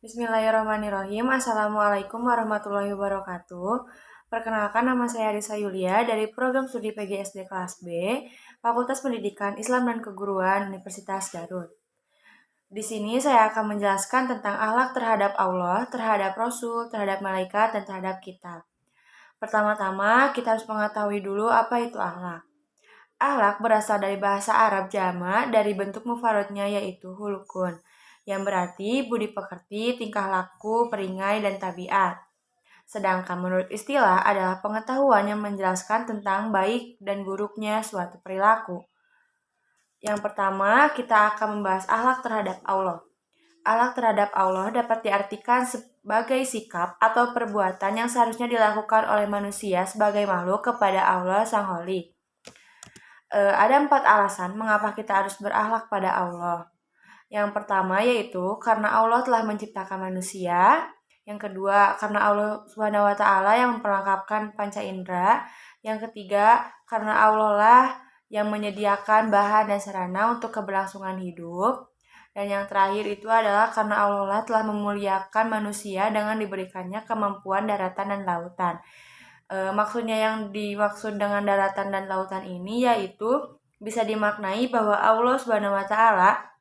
Bismillahirrahmanirrahim. Assalamualaikum warahmatullahi wabarakatuh. Perkenalkan, nama saya Arisa Yulia dari Program Studi PGSD Kelas B, Fakultas Pendidikan Islam dan Keguruan Universitas Garut. Di sini saya akan menjelaskan tentang akhlak terhadap Allah, terhadap Rasul, terhadap malaikat, dan terhadap kitab. Pertama-tama, kita harus mengetahui dulu apa itu akhlak. Akhlak berasal dari bahasa Arab jama dari bentuk mufaradnya yaitu hulukun, yang berarti budi pekerti, tingkah laku, peringai, dan tabiat. Sedangkan menurut istilah adalah pengetahuan yang menjelaskan tentang baik dan buruknya suatu perilaku. Yang pertama, kita akan membahas akhlak terhadap Allah. Akhlak terhadap Allah dapat diartikan sebagai sikap atau perbuatan yang seharusnya dilakukan oleh manusia sebagai makhluk kepada Allah Sang Holy. Ada 4 alasan mengapa kita harus berakhlak pada Allah. Yang pertama yaitu karena Allah telah menciptakan manusia. Yang kedua, karena Allah Subhanahu wa taala yang memperlengkapkan panca indera. Yang ketiga, karena Allah lah yang menyediakan bahan dan sarana untuk keberlangsungan hidup. Dan yang terakhir itu adalah karena Allah lah telah memuliakan manusia dengan diberikannya kemampuan daratan dan lautan. Maksudnya yang dimaksud dengan daratan dan lautan ini yaitu bisa dimaknai bahwa Allah Subhanahu wa taala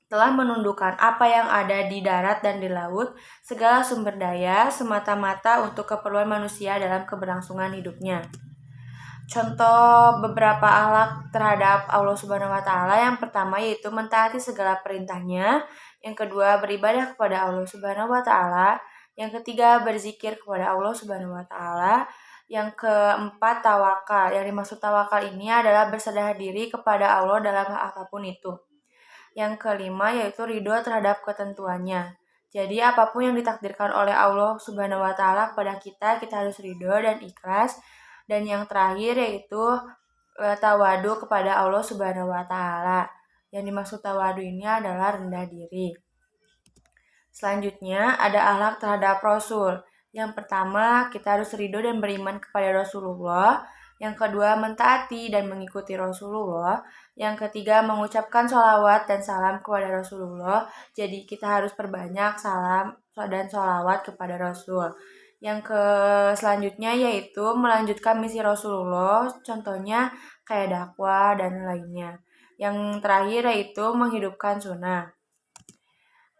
telah menundukkan apa yang ada di darat dan di laut, segala sumber daya semata-mata untuk keperluan manusia dalam keberlangsungan hidupnya. Contoh beberapa akhlak terhadap Allah Subhanahu wa taala, yang pertama yaitu mentaati segala perintahnya, yang kedua beribadah kepada Allah Subhanahu wa taala, yang ketiga berzikir kepada Allah Subhanahu wa taala, yang keempat tawakal. Yang dimaksud tawakal ini adalah berserah diri kepada Allah dalam hal apapun itu. Yang kelima yaitu ridho terhadap ketentuannya. Jadi apapun yang ditakdirkan oleh Allah Subhanahu wa taala kepada kita, kita harus ridho dan ikhlas. Dan yang terakhir yaitu tawadu kepada Allah Subhanahu wa taala. Yang dimaksud tawadu ini adalah rendah diri. Selanjutnya ada akhlak terhadap Rasul. Yang pertama, kita harus ridho dan beriman kepada Rasulullah. Yang kedua, mentaati dan mengikuti Rasulullah. Yang ketiga, mengucapkan sholawat dan salam kepada Rasulullah. Jadi kita harus perbanyak salam dan sholawat kepada Rasul. Yang selanjutnya yaitu melanjutkan misi Rasulullah, contohnya kayak dakwah dan lainnya. Yang terakhir yaitu menghidupkan sunnah.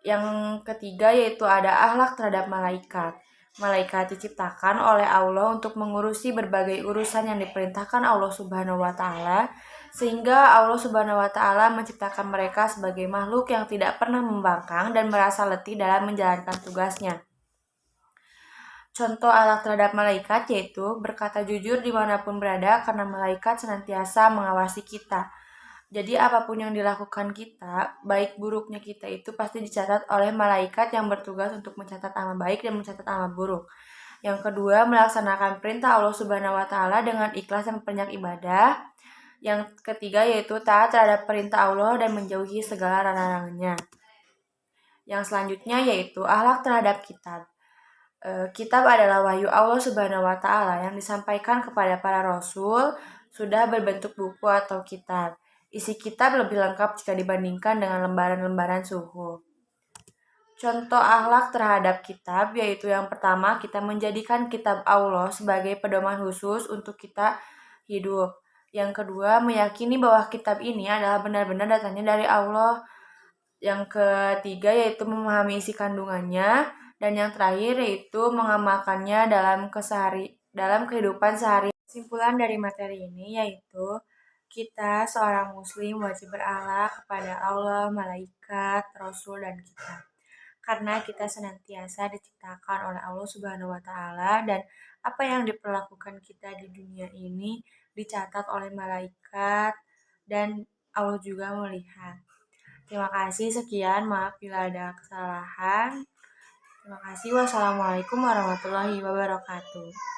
Yang ketiga yaitu ada akhlak terhadap malaikat. Malaikat diciptakan oleh Allah untuk mengurusi berbagai urusan yang diperintahkan Allah Subhanahu wa taala, sehingga Allah Subhanahu wa taala menciptakan mereka sebagai makhluk yang tidak pernah membangkang dan merasa letih dalam menjalankan tugasnya. Contoh akhlak terhadap malaikat yaitu berkata jujur dimanapun berada, karena malaikat senantiasa mengawasi kita. Jadi apapun yang dilakukan kita, baik buruknya kita itu pasti dicatat oleh malaikat yang bertugas untuk mencatat amal baik dan mencatat amal buruk. Yang kedua, melaksanakan perintah Allah Subhanahu wa taala dengan ikhlas dan banyak ibadah. Yang ketiga yaitu taat terhadap perintah Allah dan menjauhi segala larangannya. Yang selanjutnya yaitu akhlak terhadap kitab. Kitab adalah wahyu Allah Subhanahu wa taala yang disampaikan kepada para rasul, sudah berbentuk buku atau kitab. Isi kitab lebih lengkap jika dibandingkan dengan lembaran-lembaran suhuf. Contoh akhlak terhadap kitab yaitu yang pertama, kita menjadikan kitab Allah sebagai pedoman khusus untuk kita hidup. Yang kedua, meyakini bahwa kitab ini adalah benar-benar datangnya dari Allah. Yang ketiga yaitu memahami isi kandungannya. Dan yang terakhir yaitu mengamalkannya dalam kehidupan sehari. Kesimpulan dari materi ini yaitu kita seorang muslim wajib berakhlak kepada Allah, malaikat, rasul, dan kita. Karena kita senantiasa diciptakan oleh Allah Subhanahu wa taala, dan apa yang diperlakukan kita di dunia ini dicatat oleh malaikat dan Allah juga melihat. Terima kasih, sekian, maaf bila ada kesalahan. Terima kasih. Wassalamualaikum warahmatullahi wabarakatuh.